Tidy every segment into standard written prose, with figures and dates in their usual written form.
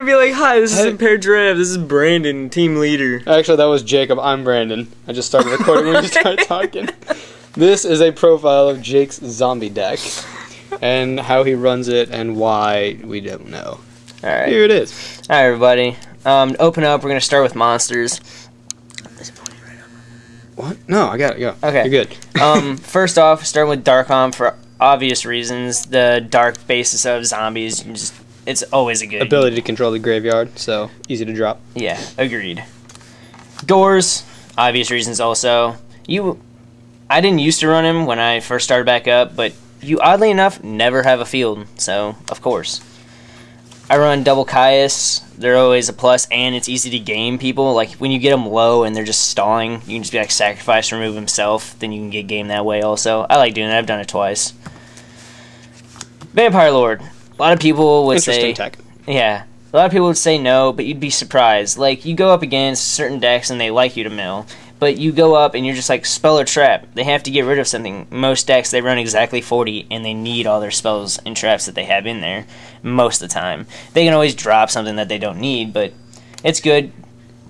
Be like, hi, this is Impaired Giraffe. This is Brandon, team leader. Actually, that was Jacob. I'm Brandon. I just started recording when you started talking. This is a profile of Jake's zombie deck, and how he runs it and why we don't know. All right, here it is. All right, everybody. Open up. We're gonna start with monsters. What? No, I got it. Go. Okay, you're good. First off, starting with Dark Arm for obvious reasons. The dark basis of zombies. It's always a good ability to control the graveyard, so easy to drop. Yeah, agreed. Doors, obvious reasons also. I didn't used to run him when I first started back up, but you oddly enough never have a field, so of course. I run double Caius. They're always a plus, and it's easy to game people. Like when you get them low and they're just stalling, you can just be like sacrifice, remove himself, then you can get game that way also. I like doing that. I've done it twice. Vampire Lord. A lot of people would say, tech. Yeah, a lot of people would say no, but you'd be surprised. Like, you go up against certain decks and they like you to mill, but you go up and you're just like, spell or trap. They have to get rid of something. Most decks, they run exactly 40, and they need all their spells and traps that they have in there most of the time. They can always drop something that they don't need, but it's good.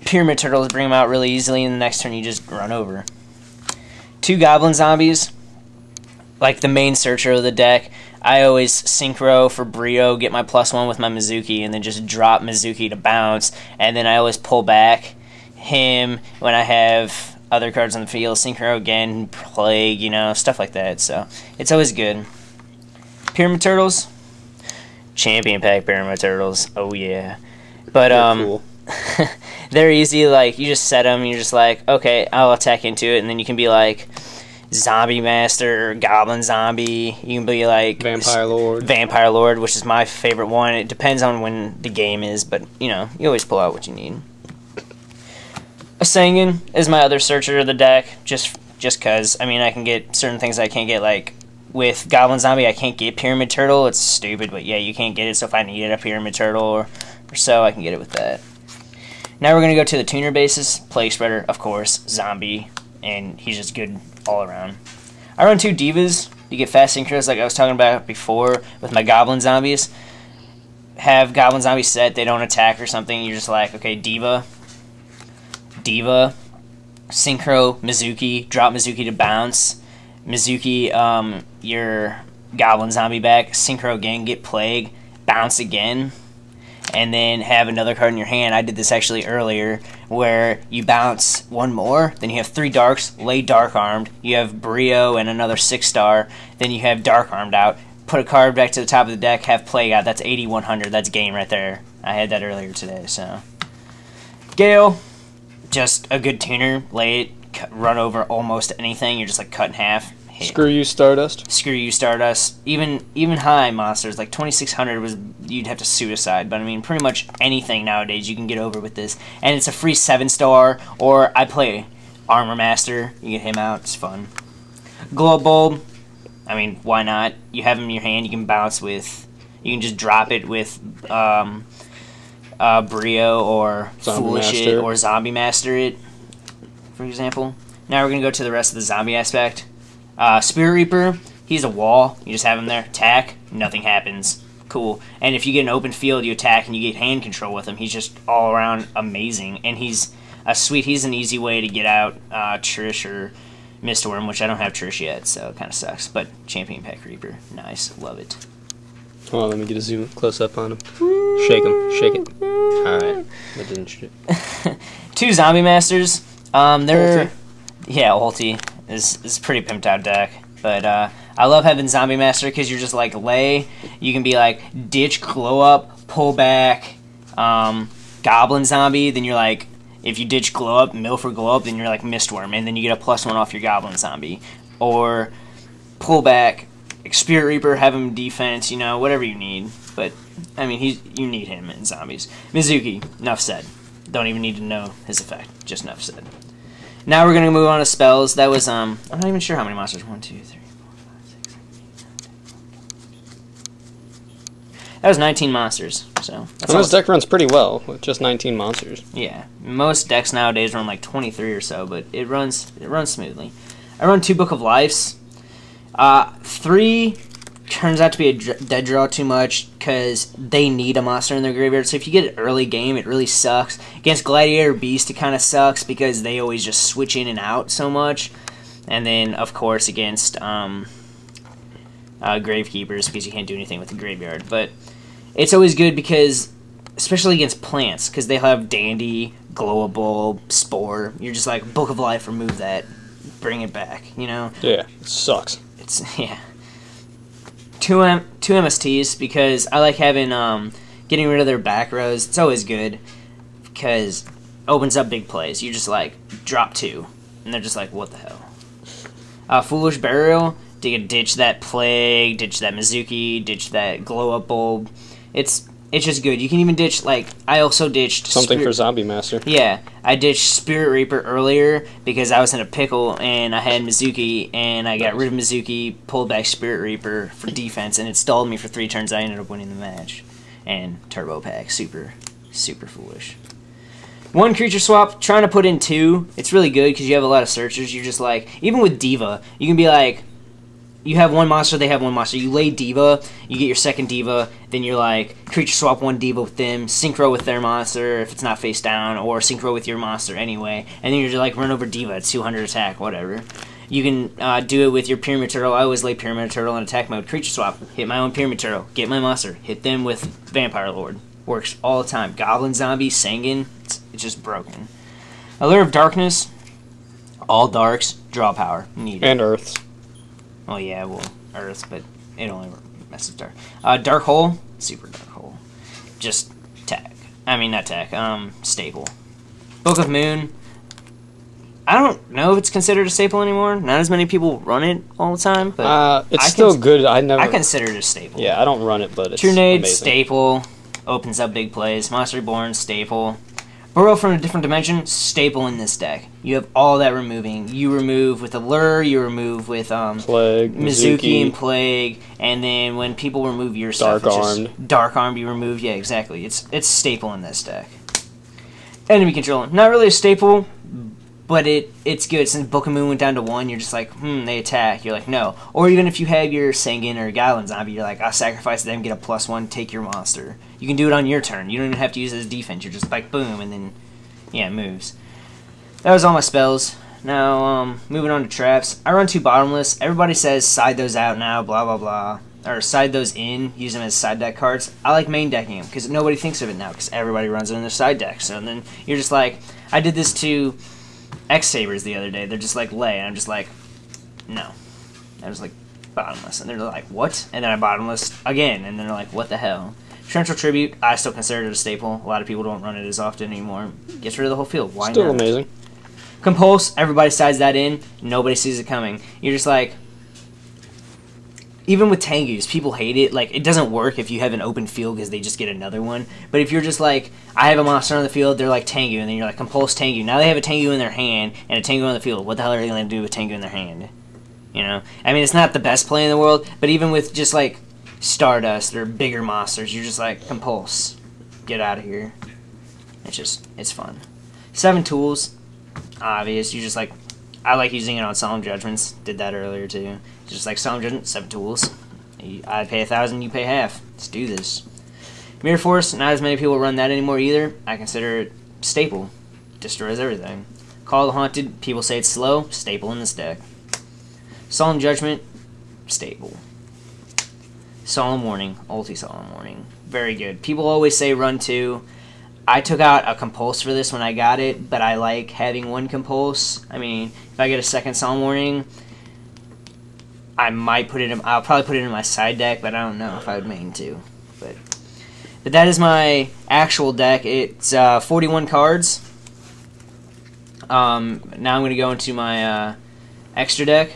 Pyramid Turtles bring them out really easily, and the next turn you just run over. 2 Goblin Zombies, like the main searcher of the deck. I always synchro for Brio, get my +1 with my Mizuki, and then just drop Mizuki to bounce. And then I always pull back him when I have other cards on the field. Synchro again, Plague, you know, stuff like that. So it's always good. Pyramid Turtles, Champion Pack Pyramid Turtles. Oh yeah, but cool. they're easy. Like you just set them, you're just like, okay, I'll attack into it, and then you can be like Zombie Master, Goblin Zombie. You can be like Vampire Lord, which is my favorite one. It depends on when the game is, but you know, you always pull out what you need. A Sangan is my other searcher of the deck, just cause. I mean, I can get certain things I can't get. Like with Goblin Zombie, I can't get Pyramid Turtle. It's stupid, but yeah, you can't get it. So if I needed a Pyramid Turtle or so, I can get it with that. Now we're gonna go to the tuner basis. Plague Spreader, of course, Zombie, and he's just good all around. I run 2 Divas. You get fast synchros like I was talking about before with my Goblin Zombies. Have Goblin Zombies set, they don't attack or something. You're just like, okay, Diva, Synchro, Mizuki, drop Mizuki to bounce. Mizuki, your Goblin Zombie back. Synchro again, get Plague, bounce again. And then have another card in your hand. I did this actually earlier, where you bounce 1 more, then you have 3 darks, lay Dark Armed, you have Brio and another 6-star, then you have Dark Armed out, put a card back to the top of the deck, have Plague out. That's 80-100. That's game right there. I had that earlier today, so. Gale, just a good tuner. Lay it, run over almost anything. You're just like cut in half. Hit. Screw you, Stardust. Screw you, Stardust. Even high monsters, like 2600 was, you'd have to suicide. But I mean, pretty much anything nowadays you can get over with this. And it's a free 7-star, or I play Armor Master. You get him out, it's fun. Glow Bulb, I mean, why not? You have him in your hand, you can bounce with, you can just drop it with Brio or Foolish it or Zombie Master it, for example. Now we're going to go to the rest of the zombie aspect. Spirit Reaper, he's a wall. You just have him there. Attack, nothing happens. Cool. And if you get an open field, you attack and you get hand control with him. He's just all around amazing. And he's he's an easy way to get out Trish or Mistworm, which I don't have Trish yet, so it kind of sucks. But Champion Pack Reaper, nice. Love it. Hold on, let me get a zoom close up on him. Shake him. Shake it. Alright. That didn't shit. 2 Zombie Masters. They're... Ulti. Yeah, Ulti is pretty pimped out deck. But I love having Zombie Master because you're just like lay. You can be like ditch, glow up, pull back, Goblin Zombie. Then you're like, if you ditch glow up, mill for glow up, then you're like Mistworm, and then you get a +1 off your Goblin Zombie. Or pull back, Spirit Reaper, have him defense, you know, whatever you need. But I mean, you need him in zombies. Mizuki, enough said. Don't even need to know his effect. Just enough said. Now we're going to move on to spells. That was, I'm not even sure how many monsters. 1, 2, 3, 4, 5, 6, 7, 8, 9, 10. That was 19 monsters. So this deck runs pretty well with just 19 monsters. Yeah. Most decks nowadays run like 23 or so, but it runs smoothly. I run 2 Book of Lives. 3 turns out to be a dead draw too much because they need a monster in their graveyard. So if you get an early game, it really sucks. Against Gladiator Beast, it kind of sucks because they always just switch in and out so much. And then, of course, against Gravekeepers, because you can't do anything with the graveyard. But it's always good because, especially against plants, because they have Dandy, Glowable, Spore. You're just like, Book of Life, remove that, bring it back, you know? Yeah, it sucks. Yeah. Two MSTs, because I like having, getting rid of their back rows. It's always good, because it opens up big plays. You just like, drop 2, and they're just like, what the hell? Foolish Burial, ditch that Plague, ditch that Mizuki, ditch that Glow Up Bulb. It's just good. You can even ditch, like, I also ditched... Something for Zombie Master. Yeah, I ditched Spirit Reaper earlier because I was in a pickle and I had Mizuki, and I got rid of Mizuki, pulled back Spirit Reaper for defense, and it stalled me for 3 turns. I ended up winning the match. And Turbo Pack, super foolish. 1 creature swap, trying to put in 2. It's really good because you have a lot of searchers. You're just like, even with Diva, you can be like, you have 1 monster, they have 1 monster. You lay Diva, you get your second Diva, then you're like, creature swap 1 Diva with them, synchro with their monster if it's not face down, or synchro with your monster anyway. And then you're just like, run over Diva, it's 200 attack, whatever. You can do it with your Pyramid Turtle. I always lay Pyramid Turtle in attack mode. Creature swap, hit my own Pyramid Turtle, get my monster, hit them with Vampire Lord. Works all the time. Goblin Zombie, Sangan, it's just broken. Allure of Darkness, all darks, draw power. Need it. And Earths. Oh yeah, well, Earths, but it only messes with Dark. Dark Hole, super Dark Hole. Just tag. I mean, not tag, staple. Book of Moon, I don't know if it's considered a staple anymore. Not as many people run it all the time, but it's still good. I consider it a staple. Yeah, I don't run it, but it's Trunade, amazing. staple, opens up big plays. Monster Reborn, staple. Burrow from a Different Dimension, staple in this deck. You have all that removing. You remove with Allure, you remove with Plague, Mizuki and Plague, and then when people remove your stuff, Dark Armed, you remove. Yeah, exactly. It's staple in this deck. Enemy control, not really a staple, but it's good. Since Book of Moon went down to 1, you're just like, they attack. You're like, no. Or even if you have your Sangan or Goblin Zombie, you're like, I'll sacrifice them, get a +1, take your monster. You can do it on your turn. You don't even have to use it as defense. You're just like, boom, and then, yeah, it moves. That was all my spells. Now, moving on to traps. I run 2 bottomless. Everybody says side those out now, blah, blah, blah. Or side those in, use them as side deck cards. I like main decking them, because nobody thinks of it now, because everybody runs it in their side deck. So then you're just like, I did this to X-Sabers the other day. They're just like, lay, and I'm just like, no. I was like, bottomless. And they're like, what? And then I bottomless again, and they're like, what the hell? Torrential Tribute, I still consider it a staple. A lot of people don't run it as often anymore. Gets rid of the whole field. Why Still not? amazing. Compulse, everybody sides that in. Nobody sees it coming. You're just like... Even with Tengus, people hate it. Like, it doesn't work if you have an open field because they just get another one. But if you're just like, I have a monster on the field, they're like Tengu, and then you're like, Compulse Tengu. Now they have a Tengu in their hand and a Tengu on the field. What the hell are they going to do with Tengu in their hand? You know? I mean, it's not the best play in the world, but even with just like Stardust or bigger monsters, you're just like, Compulse. Get out of here. It's fun. 7 tools. Obvious. You just like, I like using it on Solemn Judgments. Did that earlier too. Just like Solemn Judgment, 7 tools. I pay 1,000, you pay half. Let's do this. Mirror Force, not as many people run that anymore either. I consider it staple. Destroys everything. Call of the Haunted, people say it's slow. Staple in this deck. Solemn Judgment, staple. Solemn Warning, ulti Solemn Warning. Very good. People always say run 2. I took out a Compulse for this when I got it, but I like having 1 Compulse. I mean, if I get a second Solemn Warning, I might put it in, I'll probably put it in my side deck, but I don't know if I would main 2. But that is my actual deck. It's 41 cards. Now I'm going to go into my extra deck.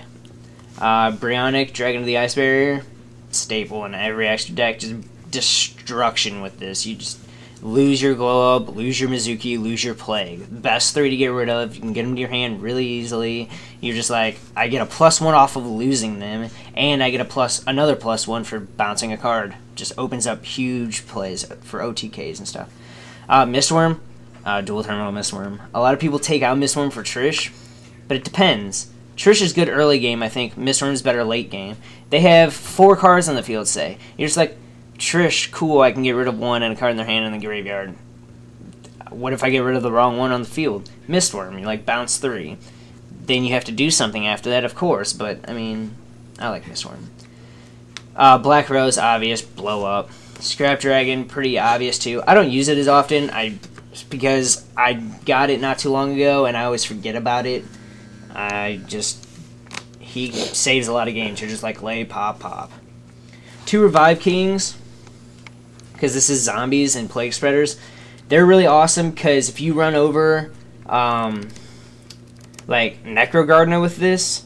Brionic, Dragon of the Ice Barrier. Staple in every extra deck. Just destruction with this. You just lose your Glow Up, lose your Mizuki, lose your Plague. Best 3 to get rid of. You can get them to your hand really easily. You're just like, I get a +1 off of losing them, and I get another +1 for bouncing a card. Just opens up huge plays for OTKs and stuff. Mistworm, Dual Terminal Mistworm. A lot of people take out Mistworm for Trish, but it depends. Trish is good early game, I think. Mistworm is better late game. They have 4 cards on the field, say. You're just like, Trish, cool, I can get rid of 1 and a card in their hand in the graveyard. What if I get rid of the wrong one on the field? Mistworm, you're like, bounce 3. Then you have to do something after that, of course, but, I mean, I like Mistworm. Black Rose, obvious, blow up. Scrap Dragon, pretty obvious too. I don't use it as often, because I got it not too long ago, and I always forget about it. He saves a lot of games. You're just like, lay, pop, pop. 2 Revive Kings, because this is zombies and Plague Spreaders. They're really awesome, because if you run over, like, Necro Gardener with this,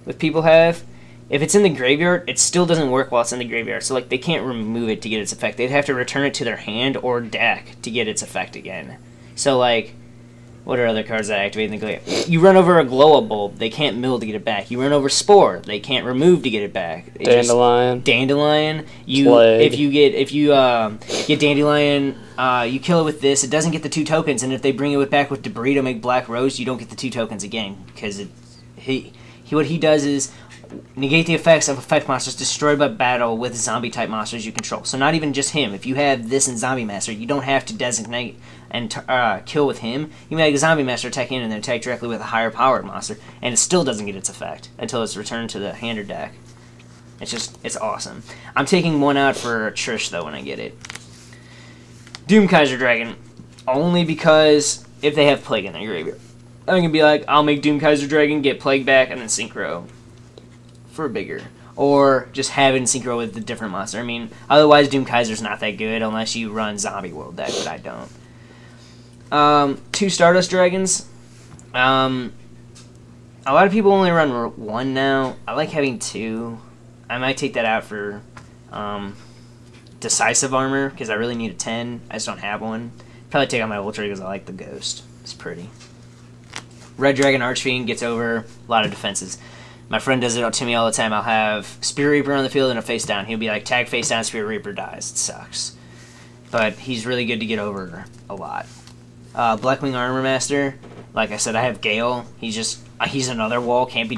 with people have, if it's in the graveyard, it still doesn't work while it's in the graveyard. So, like, they can't remove it to get its effect. They'd have to return it to their hand or deck to get its effect again. So, like, what are other cards that activate in the graveyard? You run over a Glow-Up Bulb, they can't mill to get it back. You run over Spore, they can't remove to get it back. Dandelion. Dandelion. Plague. If you get Dandelion, you kill it with this. It doesn't get the 2 tokens, and if they bring it back with Debris to make Black Rose, you don't get the 2 tokens again, because what he does is negate the effects of effect monsters destroyed by battle with zombie-type monsters you control. So not even just him. If you have this in Zombie Master, you don't have to designate and kill with him. You can make a Zombie Master attack in and then attack directly with a higher-powered monster, and it still doesn't get its effect until it's returned to the hand or deck. It's awesome. I'm taking 1 out for Trish, though, when I get it. Doom Kaiser Dragon, only because if they have Plague in their graveyard. I'm going to be like, I'll make Doom Kaiser Dragon, get Plague back, and then Synchro for bigger, or just have it in synchro with a different monster. I mean, otherwise Doom Kaiser's not that good unless you run Zombie World deck, but I don't. 2 Stardust Dragons. A lot of people only run 1 now. I like having 2. I might take that out for Decisive Armor, because I really need a 10. I just don't have one. Probably take out my Ultra because I like the Ghost. It's pretty. Red Dragon Archfiend gets over a lot of defenses. My friend does it to me all the time. I'll have Spirit Reaper on the field and a face down. He'll be like, tag face down, Spirit Reaper dies. It sucks. But he's really good to get over a lot. Blackwing Armor Master, like I said, I have Gale. He's another wall, can't be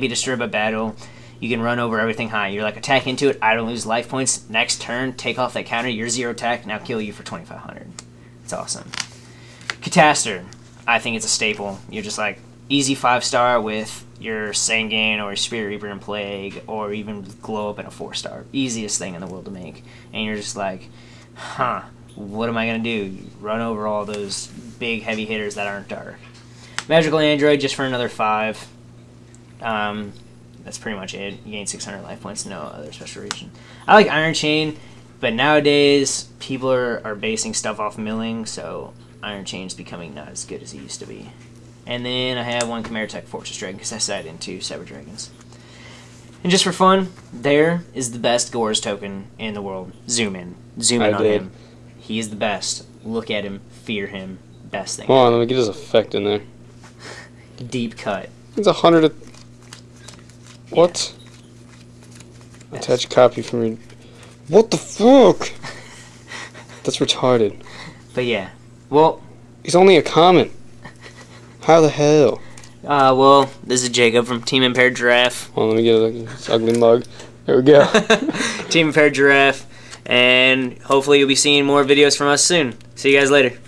destroyed by battle. You can run over everything high. You're like, attack into it, I don't lose life points. Next turn, take off that counter, you're 0 attack, now kill you for 2,500. It's awesome. Catastor, I think it's a staple. You're just like, easy 5-star with your Sanguine or Spirit Reaper and Plague, or even Glow Up in a 4-star. Easiest thing in the world to make. And you're just like, huh, what am I going to do? Run over all those big heavy hitters that aren't dark. Magical Android just for another 5. That's pretty much it. You gain 600 life points, no other special reason. I like Iron Chain, but nowadays people are basing stuff off milling, so Iron Chain's becoming not as good as it used to be. And then I have 1 Chimera Tech Fortress Dragon because I side into Cyber Dragons. And just for fun, there is the best Gores token in the world. Zoom in. Zoom in on him. He is the best. Look at him. Fear him. Best thing. Hold on, let me get his effect in there. Deep cut. It's 100. What? Yeah. Attach copy from your. What the fuck? That's retarded. But yeah. Well. He's only a common. How the hell? Well, this is Jacob from Team Impaired Giraffe. Well, let me get this ugly mug. There we go. Team Impaired Giraffe. And hopefully you'll be seeing more videos from us soon. See you guys later.